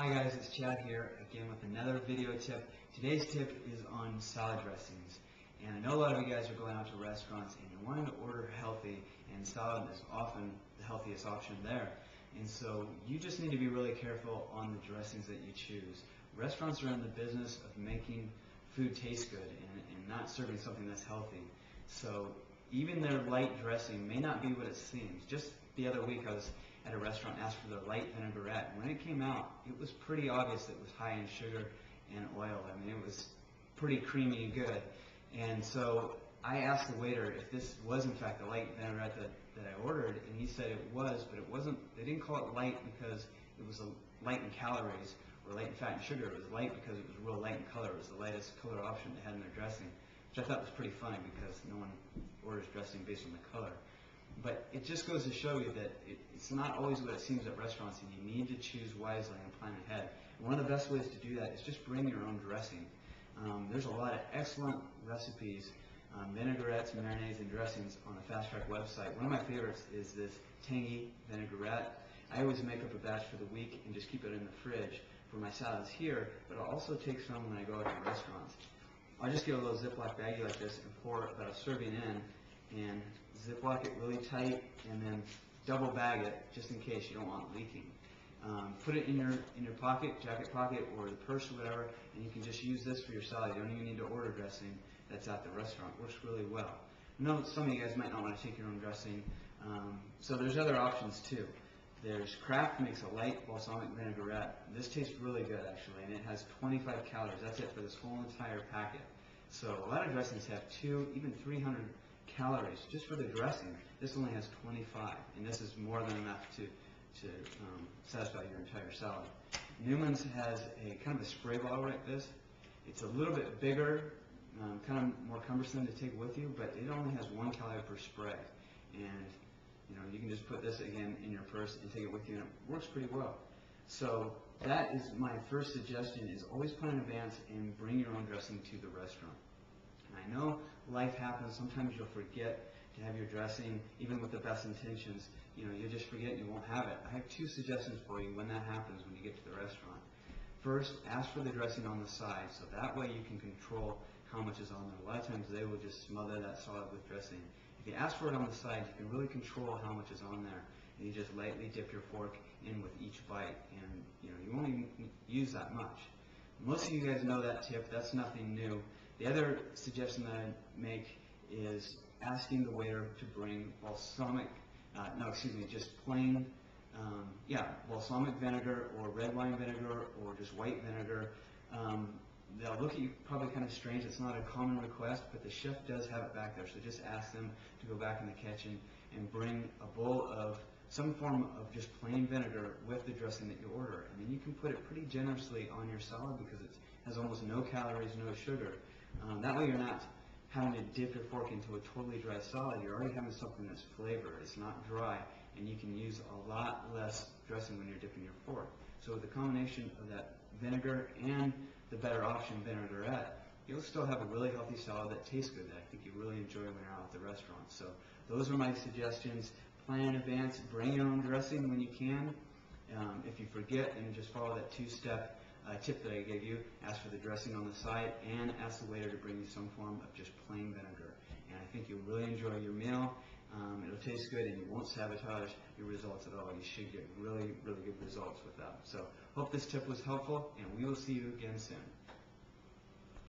Hi guys, it's Chad here again with another video tip. Today's tip is on salad dressings. And I know a lot of you guys are going out to restaurants and you're wanting to order healthy, and salad is often the healthiest option there. And so you just need to be really careful on the dressings that you choose. Restaurants are in the business of making food taste good and not serving something that's healthy. So even their light dressing may not be what it seems. Just the other week I was at a restaurant, asked for their light vinaigrette. When it came out, it was pretty obvious that it was high in sugar and oil. I mean, it was pretty creamy and good. And so I asked the waiter if this was in fact the light vinaigrette that I ordered, and he said it was, but it wasn't. They didn't call it light because it was light in calories or light in fat and sugar. It was light because it was real light in color. It was the lightest color option they had in their dressing, which I thought was pretty funny because no one orders dressing based on the color. But it just goes to show you that it's not always what it seems at restaurants, and you need to choose wisely and plan ahead. And one of the best ways to do that is just bring your own dressing. There's a lot of excellent recipes, vinaigrettes, marinades, and dressings on the Fast Track website. One of my favorites is this tangy vinaigrette. I always make up a batch for the week and just keep it in the fridge for my salads here, but I'll also take some when I go out to restaurants. I'll just get a little Ziploc baggie like this and pour about a serving in, and Ziploc it really tight, and then double bag it just in case you don't want it leaking. Put it in your pocket, jacket pocket, or the purse or whatever, and you can just use this for your salad. You don't even need to order dressing that's at the restaurant. It works really well. I know some of you guys might not want to take your own dressing, so there's other options too. There's Kraft makes a light balsamic vinaigrette. This tastes really good actually, and it has 25 calories. That's it for this whole entire packet. So a lot of dressings have 2, even 300 calories just for the dressing. This only has 25, and this is more than enough to satisfy your entire salad. Newman's has a kind of a spray bottle like this. It's a little bit bigger, kind of more cumbersome to take with you, but it only has 1 calorie per spray. And you can just put this again in your purse and take it with you, and it works pretty well. So that is my first suggestion: is always plan in advance and bring your own dressing to the restaurant. And I know life happens. Sometimes you'll forget to have your dressing, even with the best intentions. You'll just forget and you won't have it. I have 2 suggestions for you when that happens when you get to the restaurant. First, ask for the dressing on the side, so that way you can control how much is on there. A lot of times they will just smother that salad with dressing. If you ask for it on the side, you can really control how much is on there, and you just lightly dip your fork in with each bite, and you won't even use that much. Most of you guys know that tip. That's nothing new. The other suggestion that I make is asking the waiter to bring just plain, balsamic vinegar or red wine vinegar or just white vinegar. They'll look at you probably kind of strange. It's not a common request, but the chef does have it back there. So just ask them to go back in the kitchen and bring a bowl of some form of just plain vinegar with the dressing that you order. And then you can put it pretty generously on your salad because it has almost no calories, no sugar. That way you're not having to dip your fork into a totally dry salad. You're already having something that's flavored. It's not dry, and you can use a lot less dressing when you're dipping your fork. So with the combination of that vinegar and the better option vinaigrette, you'll still have a really healthy salad that tastes good, that I think you really enjoy when you're out at the restaurant. So those are my suggestions. Plan in advance, bring your own dressing when you can. If you forget, then just follow that 2-step tip that I gave you. Ask for the dressing on the side, and ask the waiter to bring you some form of just plain vinegar. And I think you'll really enjoy your meal. It'll taste good, and you won't sabotage your results at all. You should get really, really good results with that. So hope this tip was helpful, and we will see you again soon.